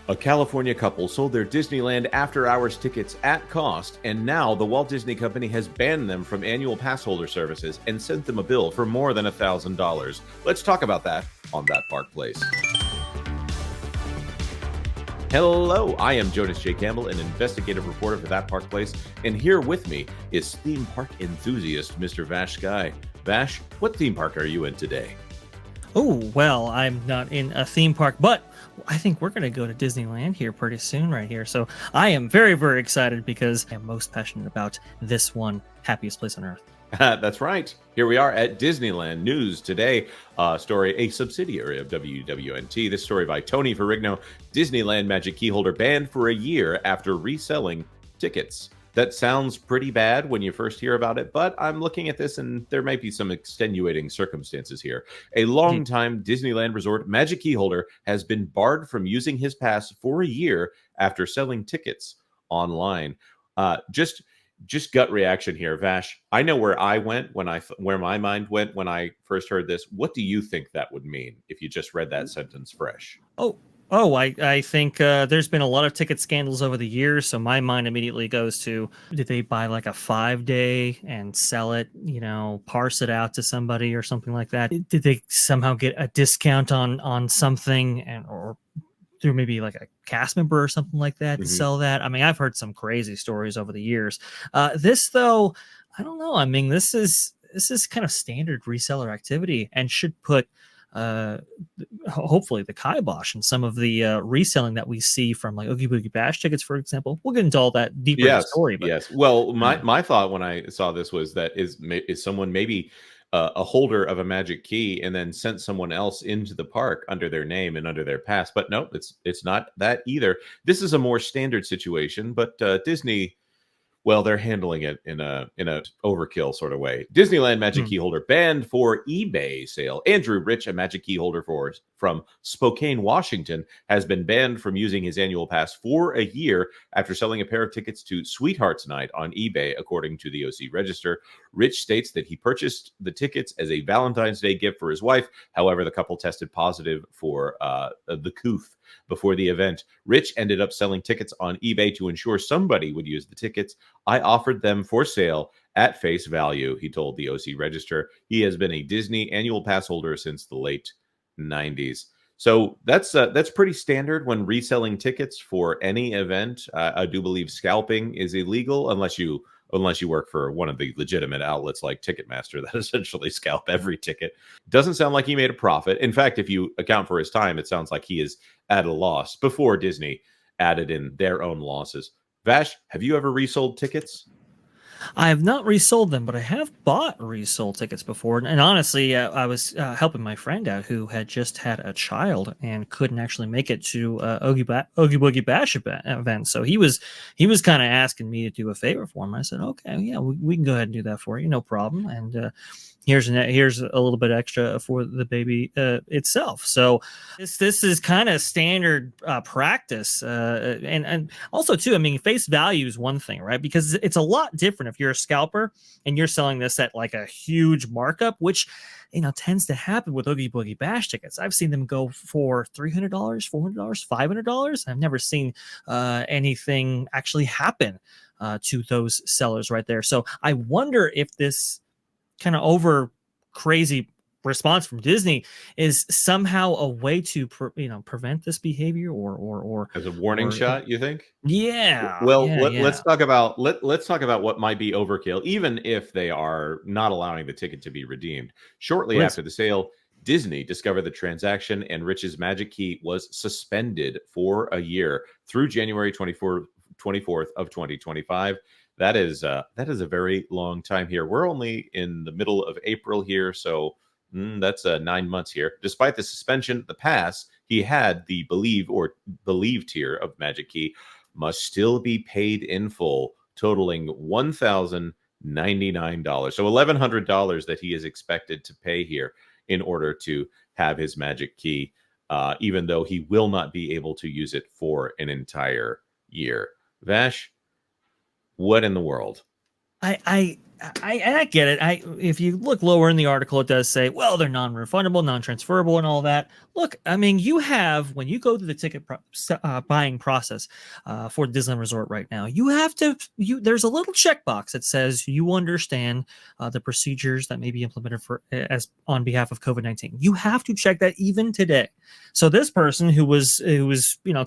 A California couple sold their Disneyland after-hours tickets at cost, and now the Walt Disney Company has banned them from annual Passholder services and sent them a bill for more than $1,000. Let's talk about that on That Park Place. Hello, I am Jonas J. Campbell, an investigative reporter for That Park Place, and here with me is theme park enthusiast Mr. Vash Sky. Vash, what theme park are you in today? Oh, well, I'm not in a theme park, but I think we're going to go to Disneyland here pretty soon right here. So I am very, very excited because I am most passionate about this one, happiest place on earth. That's right. Here we are at Disneyland News today. Story, a subsidiary of WWNT. This story by Tony Ferrigno. Disneyland Magic Keyholder banned for a year after reselling tickets. That sounds pretty bad when you first hear about it, but I'm looking at this and there might be some extenuating circumstances here. A longtime Disneyland Resort Magic Keyholder has been barred from using his pass for a year after selling tickets online. Just gut reaction here, Vash. I know where I went where my mind went when I first heard this. What do you think that would mean if you just read that sentence fresh? I think there's been a lot of ticket scandals over the years, so my mind immediately goes to, did they buy like a 5-day and sell it, parse it out to somebody or something like that? Did they somehow get a discount on something or through maybe like a cast member or something like that to sell that? I mean, I've heard some crazy stories over the years. This, though, I don't know. I mean, this is kind of standard reseller activity and should put hopefully the kibosh and some of the reselling that we see from like Oogie Boogie Bash tickets, for example. We'll get into all that deeper in the story. But, yes. Well, my thought when I saw this was that is someone maybe a holder of a magic key and then sent someone else into the park under their name and under their pass. But no, it's not that either. This is a more standard situation, but Disney, well, they're handling it in a overkill sort of way. Disneyland Magic Keyholder banned for eBay sale. Andrew Rich, a Magic Keyholder from Spokane, Washington, has been banned from using his annual pass for a year after selling a pair of tickets to Sweethearts Night on eBay, according to the OC Register. Rich states that he purchased the tickets as a Valentine's Day gift for his wife. However, the couple tested positive for the coof before the event. Rich ended up selling tickets on eBay to ensure somebody would use the tickets. I offered them for sale at face value, he told the OC Register. He has been a Disney annual pass holder since the late 90s. So that's pretty standard when reselling tickets for any event. I do believe scalping is illegal unless you work for one of the legitimate outlets like Ticketmaster that essentially scalp every ticket. Doesn't sound like he made a profit. In fact, if you account for his time, it sounds like he is at a loss before Disney added in their own losses. Vash, have you ever resold tickets? I have not resold them, but I have bought resold tickets before. And honestly, I was helping my friend out who had just had a child and couldn't actually make it to Oogie Boogie Bash event. So he was kind of asking me to do a favor for him. I said, okay, yeah, we can go ahead and do that for you, no problem. And here's a little bit extra for the baby itself. So this is kind of standard practice, and also too, I mean, face value is one thing, right? Because it's a lot different if you're a scalper and you're selling this at like a huge markup, which tends to happen with Oogie Boogie Bash tickets. I've seen them go for $300, $400, $500. I've never seen anything actually happen to those sellers right there. So I wonder if this kind of over crazy response from Disney is somehow a way to prevent this behavior or as a warning shot, you think? Let's talk about what might be overkill, even if they are not allowing the ticket to be redeemed. Shortly after the sale, Disney discovered the transaction and Rich's Magic Key was suspended for a year through January 24th of 2025. That is a very long time here. We're only in the middle of April here, so that's 9 months here. Despite the suspension, the pass he had, the believed tier of Magic Key, must still be paid in full, totaling $1,099. So $1,100 that he is expected to pay here in order to have his Magic Key, even though he will not be able to use it for an entire year. Vash, what in the world? I get it. If you look lower in the article, it does say, well, they're non-refundable, non-transferable, and all that. Look, I mean, you have, when you go through the ticket buying process for Disneyland Resort right now, you have to. There's a little checkbox that says you understand the procedures that may be implemented for as on behalf of COVID-19. You have to check that even today. So this person who was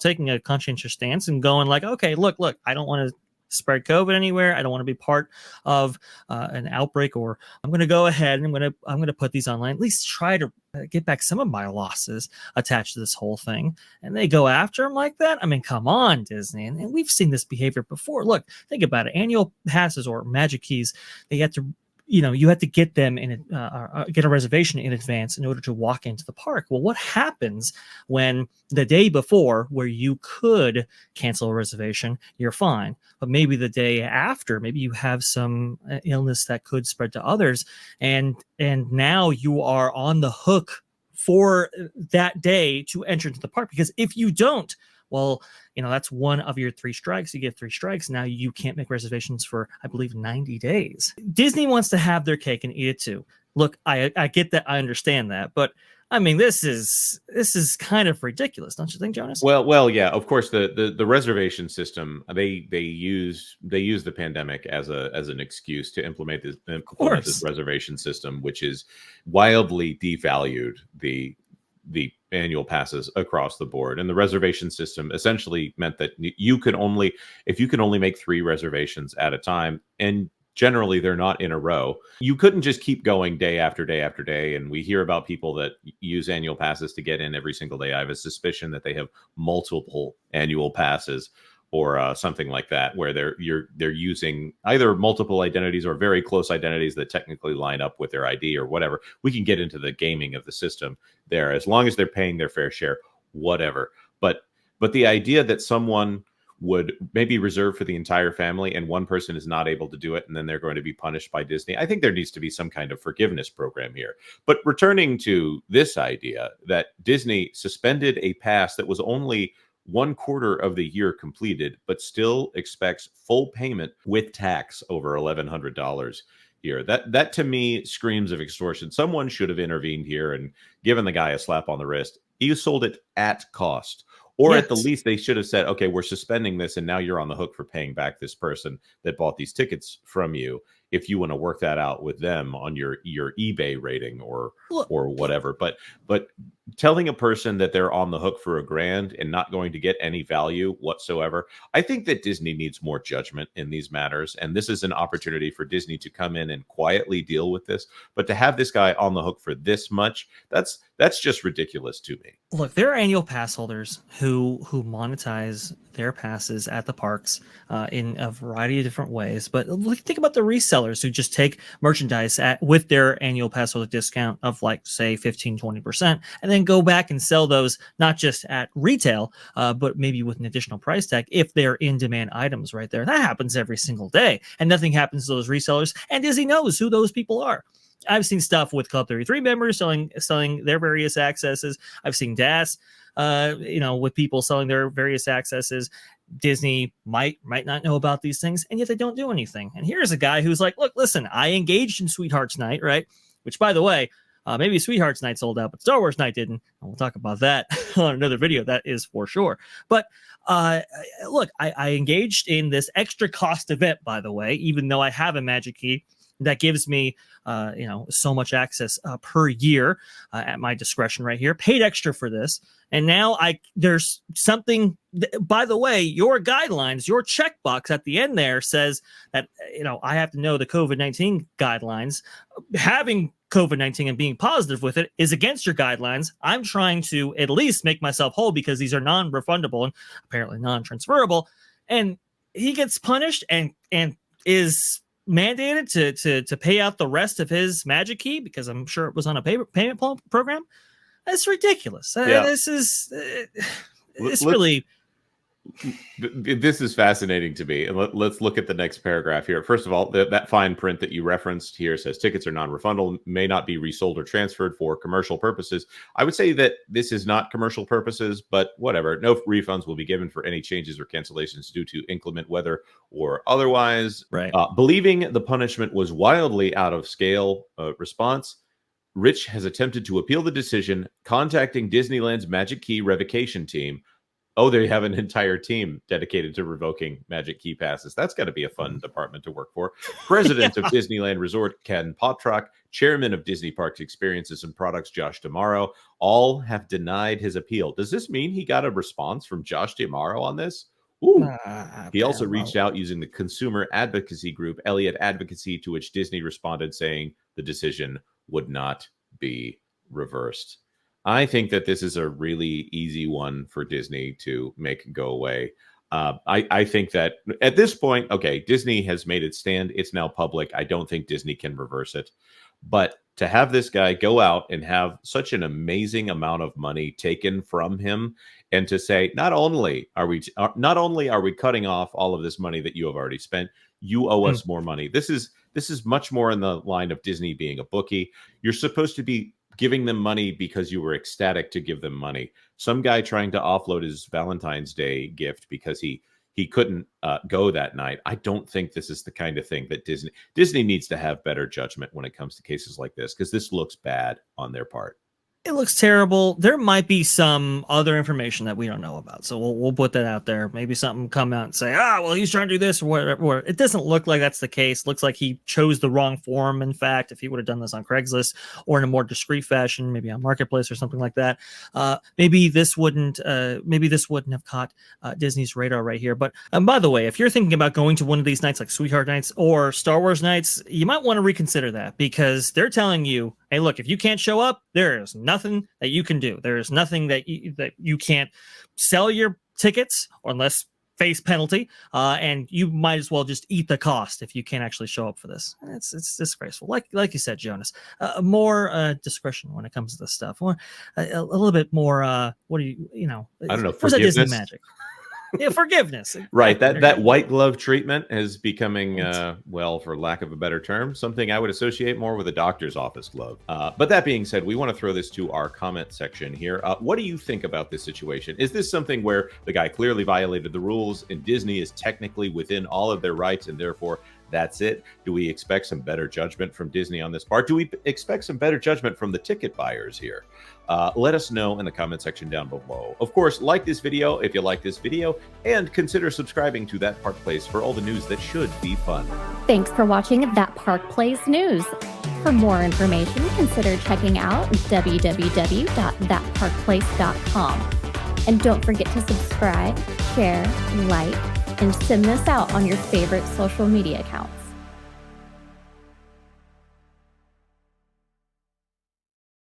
taking a conscientious stance and going like, okay, look, I don't want to spread COVID anywhere. I don't want to be part of an outbreak, or I'm going to go ahead and I'm going to put these online. At least try to get back some of my losses attached to this whole thing. And they go after them like that. I mean, come on, Disney. And we've seen this behavior before. Look, think about it. Annual passes or Magic Keys, they have to. You have to get them in, get a reservation in advance in order to walk into the park. Well, what happens when the day before, where you could cancel a reservation, you're fine, but maybe the day after, maybe you have some illness that could spread to others, and now you are on the hook for that day to enter into the park, because if you don't, well, that's one of your 3 strikes. You get 3 strikes. Now you can't make reservations for, I believe, 90 days. Disney wants to have their cake and eat it too. Look, I get that. I understand that. But I mean, this is kind of ridiculous, don't you think, Jonas? Well, yeah. Of course, the reservation system, they use the pandemic as an excuse to implement this reservation system, which is wildly devalued the annual passes across the board. And the reservation system essentially meant that if you can only make 3 reservations at a time, and generally they're not in a row, you couldn't just keep going day after day after day. And we hear about people that use annual passes to get in every single day. I have a suspicion that they have multiple annual passes or something like that, where they're using either multiple identities or very close identities that technically line up with their ID or whatever. We can get into the gaming of the system there, as long as they're paying their fair share, whatever. But the idea that someone would maybe reserve for the entire family and one person is not able to do it, and then they're going to be punished by Disney, I think there needs to be some kind of forgiveness program here. But returning to this idea that Disney suspended a pass that was only 1/4 of the year completed, but still expects full payment with tax over $1,100 here. That to me screams of extortion. Someone should have intervened here and given the guy a slap on the wrist. He sold it at cost. Or Yes. at the least, they should have said, okay, we're suspending this, and now you're on the hook for paying back this person that bought these tickets from you, if you want to work that out with them on your eBay rating or whatever. But telling a person that they're on the hook for $1,000 and not going to get any value whatsoever, I think that Disney needs more judgment in these matters. And this is an opportunity for Disney to come in and quietly deal with this. But to have this guy on the hook for this much, that's just ridiculous to me. Look, there are annual pass holders who monetize their passes at the parks in a variety of different ways. But think about the resellers who just take merchandise with their annual pass holder discount of, like, say 15-20%, and then go back and sell those not just at retail, but maybe with an additional price tag if they're in demand items right there. That happens every single day, and nothing happens to those resellers. And Disney knows who those people are. I've seen stuff with Club 33 members selling their various accesses. I've seen DAS, with people selling their various accesses. Disney might not know about these things, and yet they don't do anything. And here's a guy who's like, look, listen, I engaged in Sweethearts Night, right? Which, by the way, maybe Sweethearts Night sold out, but Star Wars Night didn't. And we'll talk about that on another video. That is for sure. But look, I engaged in this extra cost event, by the way, even though I have a Magic Key that gives me, so much access per year at my discretion right here. Paid extra for this. And now there's something, by the way, your guidelines, your checkbox at the end there says that, I have to know the COVID-19 guidelines. Having COVID-19 and being positive with it is against your guidelines. I'm trying to at least make myself whole because these are non-refundable and apparently non-transferable. And he gets punished and is mandated to pay out the rest of his Magic Key because I'm sure it was on a payment program. That's ridiculous. Yeah. This is it's really This is fascinating to me. And let's look at the next paragraph here. First of all, that fine print that you referenced here says tickets are non-refundable, may not be resold or transferred for commercial purposes. I would say that this is not commercial purposes, but whatever. No refunds will be given for any changes or cancellations due to inclement weather or otherwise. Right. Believing the punishment was wildly out of scale response, Rich has attempted to appeal the decision, contacting Disneyland's Magic Key revocation team. Oh, they have an entire team dedicated to revoking Magic Key passes. That's got to be a fun department to work for. President of Disneyland Resort, Ken Potrock, Chairman of Disney Parks Experiences and Products, Josh D'Amaro, all have denied his appeal. Does this mean he got a response from Josh D'Amaro on this? Ooh. He also reached out using the consumer advocacy group, Elliott Advocacy, to which Disney responded saying the decision would not be reversed. I think that this is a really easy one for Disney to make go away. I think that at this point, okay, Disney has made its stand. It's now public. I don't think Disney can reverse it. But to have this guy go out and have such an amazing amount of money taken from him, and to say, not only are we cutting off all of this money that you have already spent, you owe us more money. This is much more in the line of Disney being a bookie. You're supposed to be giving them money because you were ecstatic to give them money. Some guy trying to offload his Valentine's Day gift because he couldn't go that night. I don't think this is the kind of thing that Disney needs to have better judgment when it comes to cases like this, because this looks bad on their part. It looks terrible. There might be some other information that we don't know about, so we'll put that out there. Maybe something come out and say, well, he's trying to do this or whatever. It doesn't look like that's the case. Looks like he chose the wrong form. In fact, if he would have done this on Craigslist or in a more discreet fashion, maybe on Marketplace or something like that, maybe this wouldn't have caught Disney's radar right here. But by the way, if you're thinking about going to one of these nights like Sweetheart Nights or Star Wars Nights, you might want to reconsider that, because they're telling you, hey, look, if you can't show up, there is nothing that you can do. There is nothing that you can't sell your tickets unless face penalty, and you might as well just eat the cost if you can't actually show up for this. It's disgraceful. Like you said, Jonas, more discretion when it comes to this stuff. Or a little bit more. I don't know. Where's that Disney magic? Yeah, forgiveness. Right. That white glove treatment is becoming, for lack of a better term, something I would associate more with a doctor's office glove. But that being said, we want to throw this to our comment section here. What do you think about this situation? Is this something where the guy clearly violated the rules and Disney is technically within all of their rights and therefore that's it? Do we expect some better judgment from Disney on this part? Do we expect some better judgment from the ticket buyers here? Let us know in the comment section down below. Of course, like this video if you like this video, and consider subscribing to That Park Plays for all the news that should be fun. Thanks for watching That Park Plays News. For more information, consider checking out www.thatparkplace.com. And don't forget to subscribe, share, like, and send this out on your favorite social media accounts.